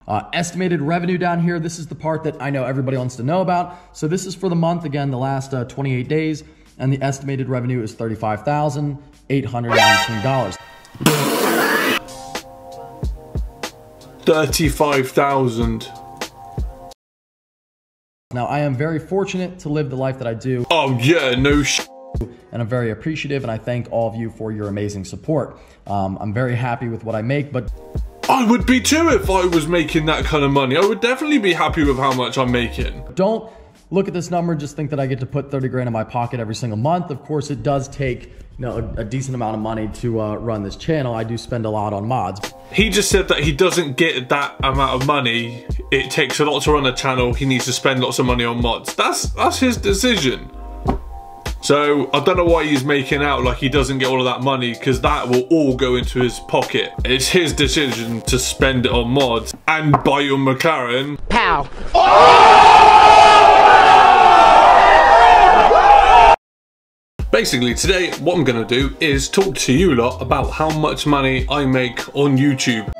Estimated revenue down here, this is the part that I know everybody wants to know about. So this is for the month, again, the last 28 days, and the estimated revenue is $35,819. 35,000. Now, I am very fortunate to live the life that I do. Oh yeah, no and I'm very appreciative, and I thank all of you for your amazing support. I'm very happy with what I make, but I would be too if I was making that kind of money. I would definitely be happy with how much I'm making. Don't look at this number, just think that I get to put 30 grand in my pocket every single month. Of course, it does take, a decent amount of money to run this channel. I do spend a lot on mods. He just said that he doesn't get that amount of money. It takes a lot to run a channel. He needs to spend lots of money on mods. That's his decision. So I don't know why he's making out like he doesn't get all of that money, because that will all go into his pocket. It's his decision to spend it on mods and buy your McLaren. Pow. Basically today what I'm gonna do is talk to you lot about how much money I make on YouTube.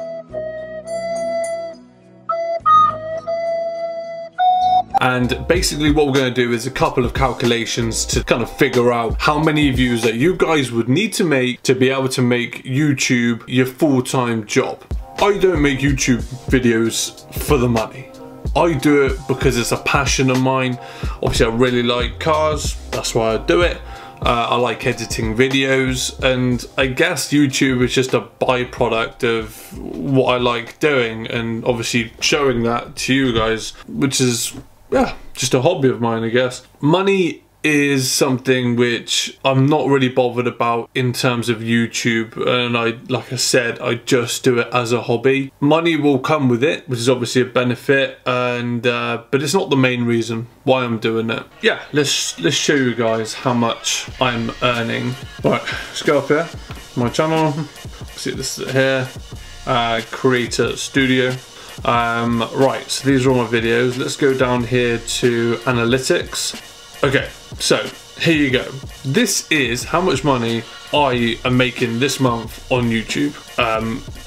And basically what we're going to do is a couple of calculations to kind of figure out how many views that you guys would need to make to be able to make YouTube your full-time job. I don't make YouTube videos for the money. I do it because it's a passion of mine. Obviously I really like cars, that's why I do it. I like editing videos, and I guess YouTube is just a byproduct of what I like doing, and obviously showing that to you guys, which is, yeah, just a hobby of mine, I guess. Money is something which I'm not really bothered about in terms of YouTube, and like I said, I just do it as a hobby. Money will come with it, which is obviously a benefit, and but it's not the main reason why I'm doing it. Yeah, let's show you guys how much I'm earning. Right, let's go up here, my channel. See, this is it here, Creator Studio. Right, so these are all my videos. Let's go down here to analytics. Okay, so here you go. This is how much money I am making this month on YouTube.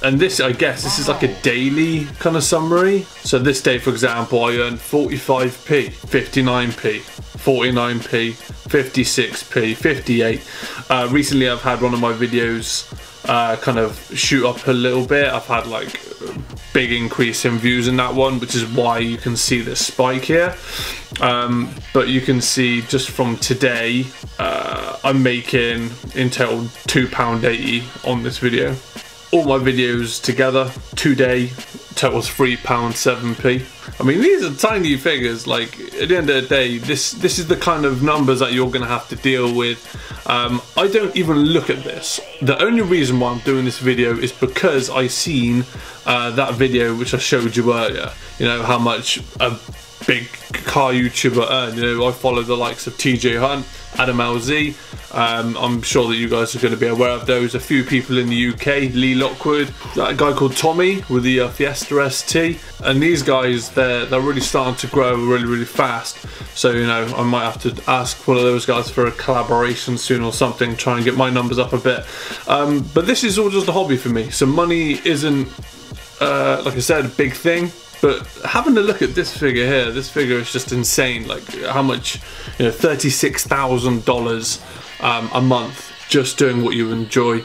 And this, I guess, this is like a daily kind of summary. So this day, for example, I earned 45p, 59p, 49p, 56p, 58. Recently, I've had one of my videos kind of shoot up a little bit. I've had like big increase in views in that one, which is why you can see this spike here. But you can see just from today, I'm making in total £2.80 on this video. All my videos together today totals £3.07p. I mean, these are tiny figures. Like, at the end of the day, this is the kind of numbers that you're gonna have to deal with. I don't even look at this. The only reason why I'm doing this video is because I seen that video which I showed you earlier. You know, how much a big car YouTuber earn. You know, I follow the likes of TJ Hunt, Adam LZ. I'm sure that you guys are going to be aware of those. A few people in the UK, Lee Lockwood, that guy called Tommy with the Fiesta ST, and these guys, they're really starting to grow really fast. So, you know, I might have to ask one of those guys for a collaboration soon or something, try and get my numbers up a bit. But this is all just a hobby for me, so money isn't, like I said, a big thing. But having a look at this figure here, this figure is just insane. Like how much, you know, $36,000 a month just doing what you enjoy.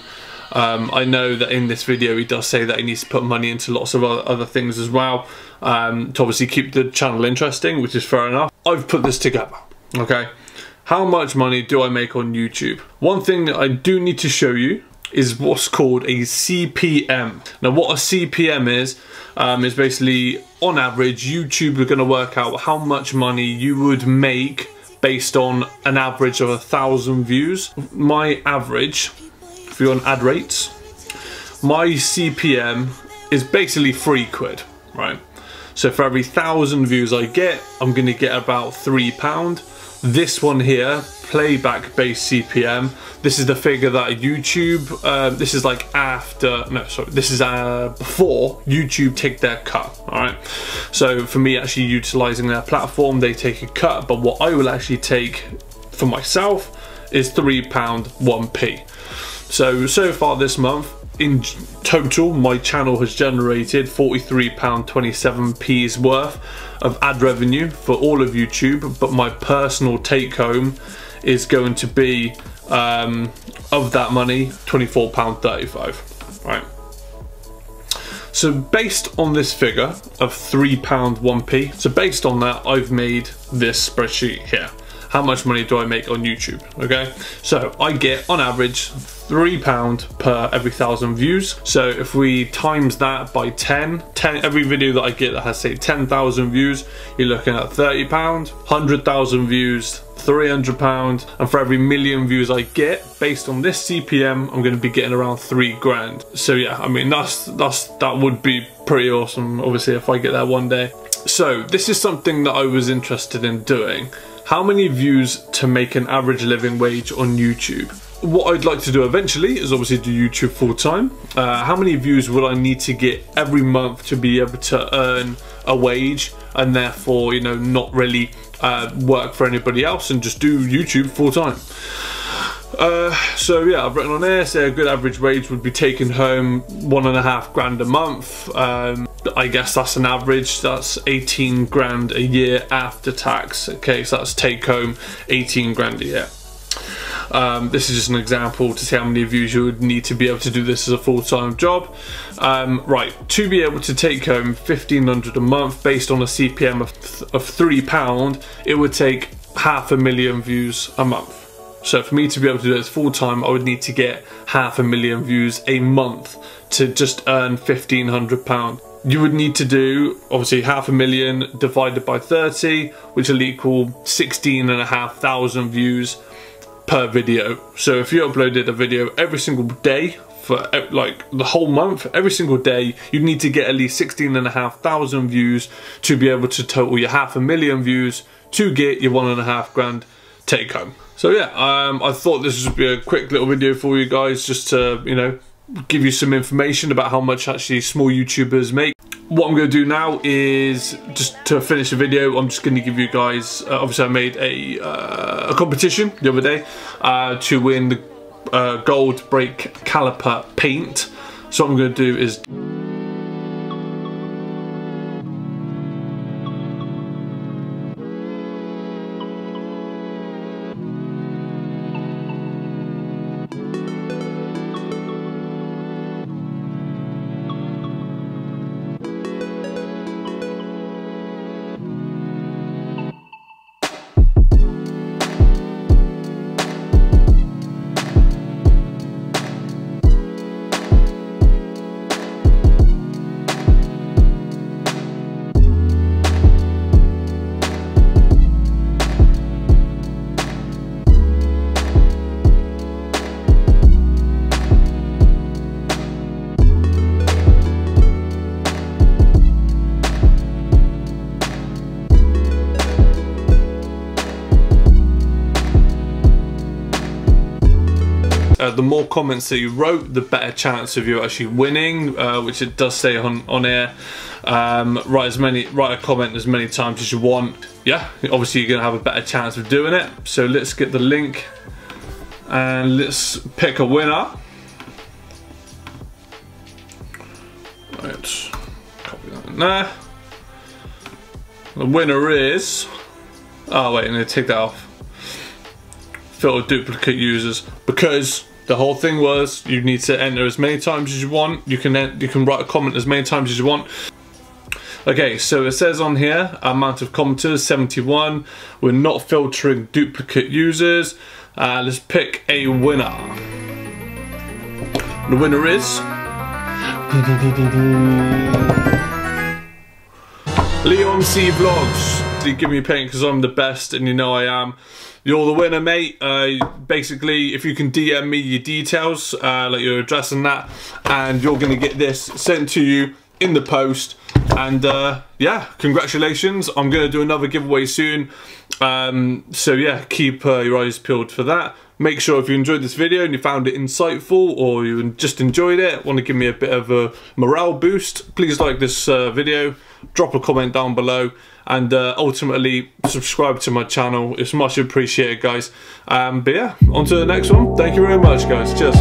I know that in this video he does say that he needs to put money into lots of other things as well, to obviously keep the channel interesting, which is fair enough. I've put this together, okay? How much money do I make on YouTube? One thing that I do need to show you is what's called a CPM. Now what a CPM is basically, on average, YouTube are going to work out how much money you would make based on an average of 1,000 views. My average, if you're on ad rates, my CPM is basically £3, right? So for every 1,000 views I get, I'm going to get about £3. This one here, playback based CPM, this is the figure that YouTube, this is like after, no sorry, this is before YouTube take their cut, alright? So for me actually utilising their platform, they take a cut, but what I will actually take for myself is £3 1p. So far this month, in total, my channel has generated £43.27 worth of ad revenue for all of YouTube, but my personal take home is going to be, of that money, £24.35, right? So based on this figure of £3.1p, so based on that, I've made this spreadsheet here. How much money do I make on YouTube? Okay, so I get on average £3 per every 1,000 views. So if we times that by 10, every video that I get that has, say, 10,000 views, you're looking at £30, 100,000 views, £300, and for every million views I get, based on this CPM, I'm going to be getting around £3 grand. So yeah, I mean that would be pretty awesome, obviously, if I get that one day. So this is something that I was interested in doing. How many views to make an average living wage on YouTube? What I'd like to do eventually is obviously do YouTube full time. How many views would I need to get every month to be able to earn a wage, and therefore, you know, not really work for anybody else and just do YouTube full time? So yeah, I've written on there, say a good average wage would be taking home £1.5 grand a month. I guess that's an average, that's 18 grand a year after tax. Okay, so that's take home 18 grand a year. This is just an example to see how many views you would need to be able to do this as a full-time job. Right, to be able to take home 1,500 a month based on a CPM of £3, it would take 500,000 views a month. So for me to be able to do this full-time, I would need to get 500,000 views a month to just earn £1,500. You would need to do, obviously, 500,000 divided by 30, which will equal 16,500 views per video. So if you uploaded a video every single day for like the whole month, every single day, you'd need to get at least 16,500 views to be able to total your 500,000 views to get your £1.5 grand take home. So yeah, I thought this would be a quick little video for you guys, just to, you know, give you some information about how much actually small YouTubers make. What I'm going to do now is, just to finish the video, I'm just going to give you guys, obviously I made a competition the other day to win the gold brake caliper paint. So what I'm going to do is the more comments that you wrote, the better chance of you actually winning, which it does say on air. Write a comment as many times as you want. Yeah, obviously you're gonna have a better chance of doing it. So let's get the link and let's pick a winner. Right, copy that in there. The winner is, oh wait, I'm gonna take that off. Filter duplicate users, because the whole thing was you need to enter as many times as you want. You can write a comment as many times as you want. Okay, so it says on here, amount of commenters, 71. We're not filtering duplicate users. Let's pick a winner. The winner is Leon C Vlogs. They give me a paint because I'm the best, and you know I am. You're the winner, mate. Basically, if you can DM me your details, like your address and that, and you're gonna get this sent to you in the post. And yeah, congratulations. I'm gonna do another giveaway soon. So yeah, keep your eyes peeled for that. Make sure if you enjoyed this video and you found it insightful, or you just enjoyed it, want to give me a bit of a morale boost, please like this video, drop a comment down below, and ultimately subscribe to my channel. It's much appreciated, guys. But yeah, on to the next one. Thank you very much, guys. Cheers.